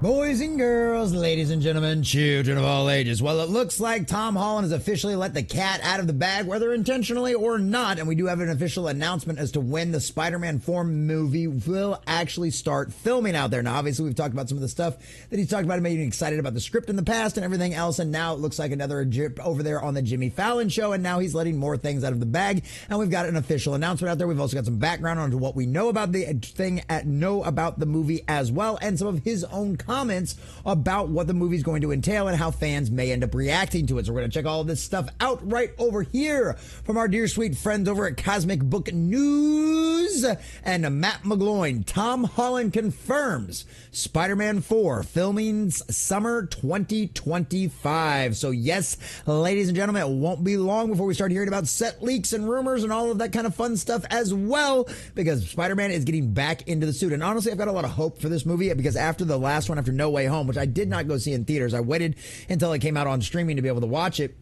Boys and girls, ladies and gentlemen, children of all ages. Well, it looks like Tom Holland has officially let the cat out of the bag, whether intentionally or not. And we do have an official announcement as to when the Spider-Man 4 movie will actually start filming out there. Now, obviously, we've talked about some of the stuff that he's talked about, making excited about the script in the past and everything else. And now it looks like another drip over there on the Jimmy Fallon show. And now he's letting more things out of the bag. And we've got an official announcement out there. We've also got some background on what we know about the thing, know about the movie as well. And some of his own comments about what the movie's going to entail and how fans may end up reacting to it. So we're going to check all of this stuff out right over here from our dear sweet friends over at Cosmic Book News. And Matt McGloin, Tom Holland confirms Spider-Man 4 filming summer 2025. So yes, ladies and gentlemen, it won't be long before we start hearing about set leaks and rumors and all of that kind of fun stuff as well, because Spider-Man is getting back into the suit. And honestly, I've got a lot of hope for this movie, because after the last one, after No Way Home, which I did not go see in theaters, I waited until it came out on streaming to be able to watch it,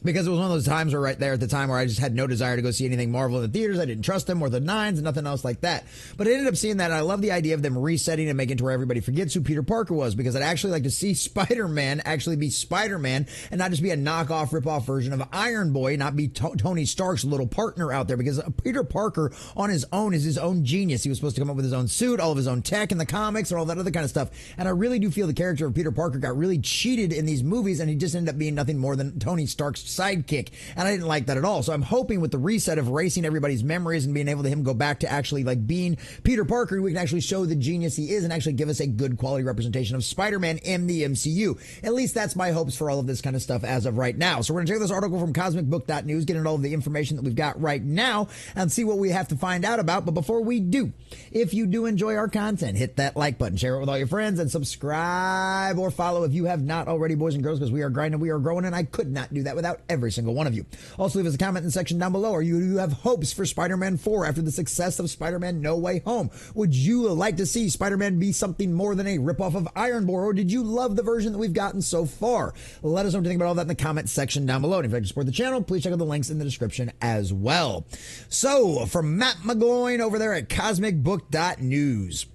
because it was one of those times where right there at the time where I just had no desire to go see anything Marvel in the theaters. I didn't trust them or the Nines and nothing else like that. But I ended up seeing that, and I love the idea of them resetting and making it to where everybody forgets who Peter Parker was, because I'd actually like to see Spider-Man actually be Spider-Man and not just be a knockoff, rip-off version of Iron Boy, not be Tony Stark's little partner out there, because Peter Parker on his own is his own genius. He was supposed to come up with his own suit, all of his own tech in the comics, and all that other kind of stuff. And I really do feel the character of Peter Parker got really cheated in these movies, and he just ended up being nothing more than Tony Stark's sidekick. And I didn't like that at all. So I'm hoping with the reset of erasing everybody's memories and being able to him go back to actually like being Peter Parker, we can actually show the genius he is and actually give us a good quality representation of Spider-Man in the MCU. At least that's my hopes for all of this kind of stuff as of right now. So we're going to check this article from cosmicbook.news, get into all of the information that we've got right now and see what we have to find out about. But before we do, if you do enjoy our content, hit that like button, share it with all your friends, and subscribe or follow if you have not already, boys and girls, because we are grinding, we are growing, and I could not do that without every single one of you. Also, leave us a comment in the section down below. Are you have hopes for Spider-Man 4 after the success of Spider-Man No Way Home? Would you like to see Spider-Man be something more than a ripoff of Iron Boy, or did you love the version that we've gotten so far? Let us know what you think about all that in the comment section down below. And if you'd like to support the channel, please check out the links in the description as well. So, from Matt McGloin over there at cosmicbook.news.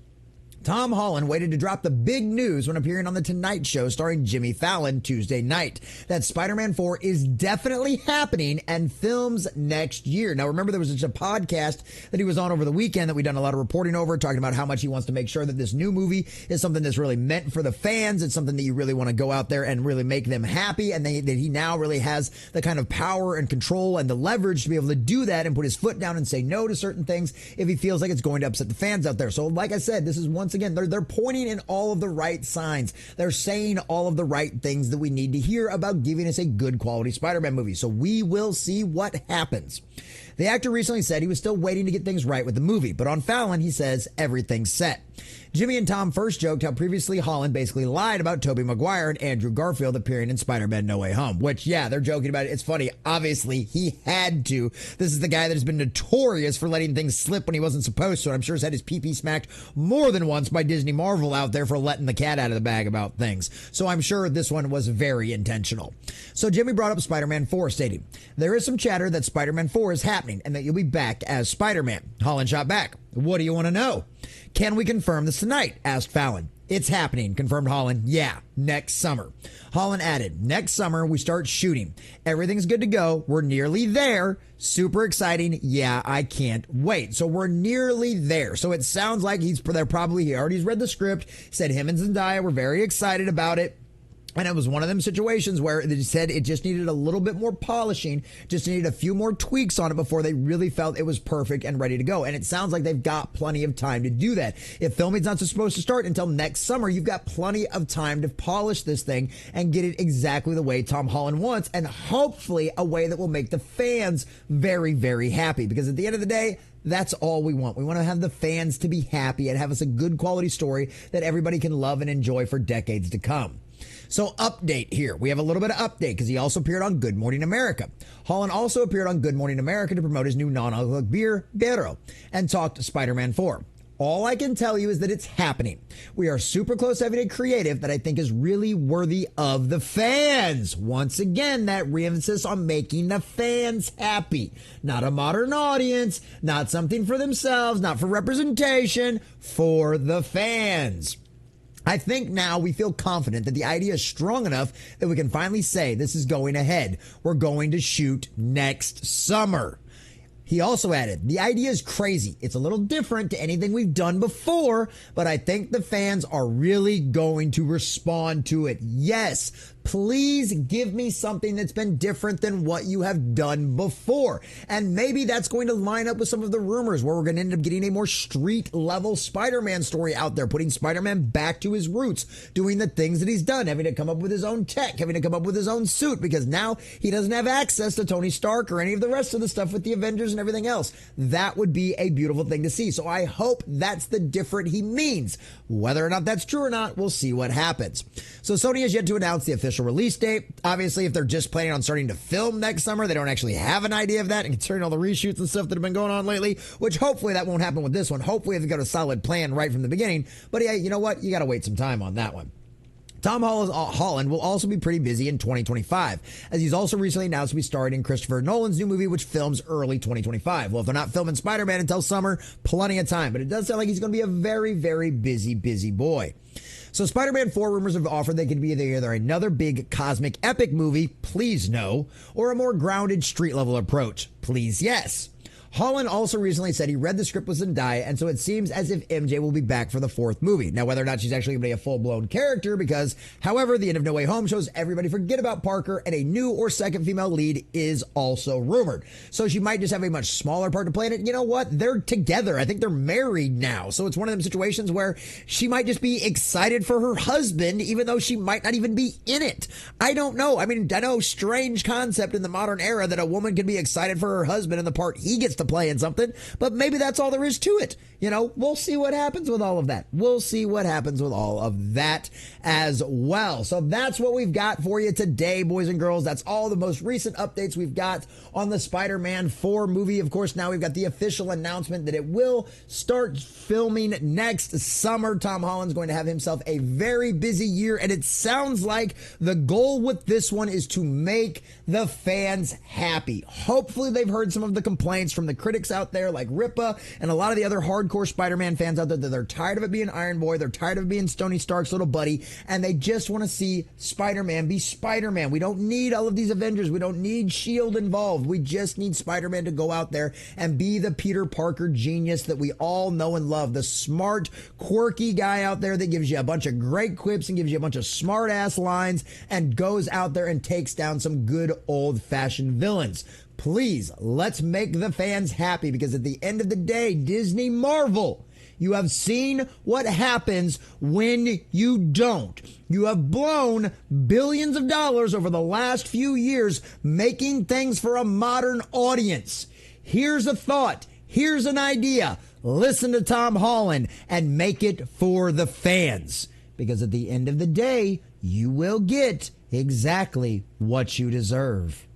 Tom Holland waited to drop the big news when appearing on The Tonight Show starring Jimmy Fallon Tuesday night that Spider-Man 4 is definitely happening and films next year. Now, remember, there was just a podcast that he was on over the weekend that we've done a lot of reporting over, talking about how much he wants to make sure that this new movie is something that's really meant for the fans. It's something that you really want to go out there and really make them happy, and that he now really has the kind of power and control and the leverage to be able to do that and put his foot down and say no to certain things if he feels like it's going to upset the fans out there. So, like I said, this is once again, they're pointing in all of the right signs. They're saying all of the right things that we need to hear about giving us a good quality Spider-Man movie. So we will see what happens. The actor recently said he was still waiting to get things right with the movie, but on Fallon, he says everything's set. Jimmy and Tom first joked how previously Holland basically lied about Tobey Maguire and Andrew Garfield appearing in Spider-Man No Way Home, which, yeah, they're joking about it. It's funny. Obviously, he had to. This is the guy that has been notorious for letting things slip when he wasn't supposed to, and I'm sure has had his pee-pee smacked more than once by Disney Marvel out there for letting the cat out of the bag about things. So I'm sure this one was very intentional. So Jimmy brought up Spider-Man 4, stating, "There is some chatter that Spider-Man 4 is happening and that you'll be back as Spider-Man." Holland shot back, "What do you want to know?" "Can we confirm this tonight?" asked Fallon. "It's happening," confirmed Holland. "Yeah, next summer." Holland added, "Next summer we start shooting. Everything's good to go. We're nearly there. Super exciting. Yeah, I can't wait." So we're nearly there. So it sounds like he already read the script, said him and Zendaya were very excited about it. And it was one of them situations where they said it just needed a little bit more polishing, just needed a few more tweaks on it before they really felt it was perfect and ready to go. And it sounds like they've got plenty of time to do that. If filming's not supposed to start until next summer, you've got plenty of time to polish this thing and get it exactly the way Tom Holland wants, and hopefully a way that will make the fans very, very happy. Because at the end of the day, that's all we want. We want to have the fans to be happy and have us a good quality story that everybody can love and enjoy for decades to come. So update here. We have a little bit of update because he also appeared on Good Morning America. Holland also appeared on Good Morning America to promote his new non-alcoholic beer, Berro, and talked Spider-Man 4. All I can tell you is that it's happening. We are super close to having a creative that I think is really worthy of the fans. Once again, that re-emphasis on making the fans happy. Not a modern audience, not something for themselves, not for representation, for the fans. I think now we feel confident that the idea is strong enough that we can finally say this is going ahead. We're going to shoot next summer. He also added, the idea is crazy. It's a little different to anything we've done before, but I think the fans are really going to respond to it. Yes, please give me something that's been different than what you have done before. And maybe that's going to line up with some of the rumors where we're going to end up getting a more street level Spider-Man story out there, putting Spider-Man back to his roots, doing the things that he's done, having to come up with his own tech, having to come up with his own suit, because now he doesn't have access to Tony Stark or any of the rest of the stuff with the Avengers and everything else. That would be a beautiful thing to see. So I hope that's the different he means. Whether or not that's true or not, we'll see what happens. So Sony has yet to announce the official release date. Obviously, if they're just planning on starting to film next summer, they don't actually have an idea of that. And considering all the reshoots and stuff that have been going on lately, which hopefully that won't happen with this one. Hopefully they've got a solid plan right from the beginning. But yeah, you know what? You got to wait some time on that one. Tom Holland will also be pretty busy in 2025, as he's also recently announced to be starring in Christopher Nolan's new movie, which films early 2025. Well, if they're not filming Spider-Man until summer, plenty of time. But it does sound like he's going to be a very, very busy boy. So Spider-Man 4 rumors have offered they could be either another big cosmic epic movie, please no, or a more grounded street level approach, please yes. Holland also recently said he read the script with Zendaya, and so it seems as if MJ will be back for the fourth movie. Now, whether or not she's actually going to be a full-blown character, because, however, the end of No Way Home shows everybody forget about Parker, and a new or second female lead is also rumored. So she might just have a much smaller part to play in it. You know what? They're together. I think they're married now. So it's one of them situations where she might just be excited for her husband, even though she might not even be in it. I don't know. I mean, I know, strange concept in the modern era that a woman can be excited for her husband in the part he gets to play in something, but maybe that's all there is to it. You know, we'll see what happens with all of that. We'll see what happens with all of that as well. So that's what we've got for you today, boys and girls. That's all the most recent updates we've got on the Spider-Man 4 movie. Of course, now we've got the official announcement that it will start filming next summer. Tom Holland's going to have himself a very busy year, and it sounds like the goal with this one is to make the fans happy. Hopefully they've heard some of the complaints from the critics out there like Ripa and a lot of the other hardcore Spider-Man fans out there that they're tired of it being Iron Boy, they're tired of it being Tony Stark's little buddy, and they just want to see Spider-Man be Spider-Man. We don't need all of these Avengers. We don't need S.H.I.E.L.D. involved. We just need Spider-Man to go out there and be the Peter Parker genius that we all know and love. The smart, quirky guy out there that gives you a bunch of great quips and gives you a bunch of smart-ass lines and goes out there and takes down some good old-fashioned villains. Please, let's make the fans happy, because at the end of the day, Disney, Marvel, you have seen what happens when you don't. You have blown billions of dollars over the last few years making things for a modern audience. Here's a thought. Here's an idea. Listen to Tom Holland and make it for the fans. Because at the end of the day, you will get exactly what you deserve.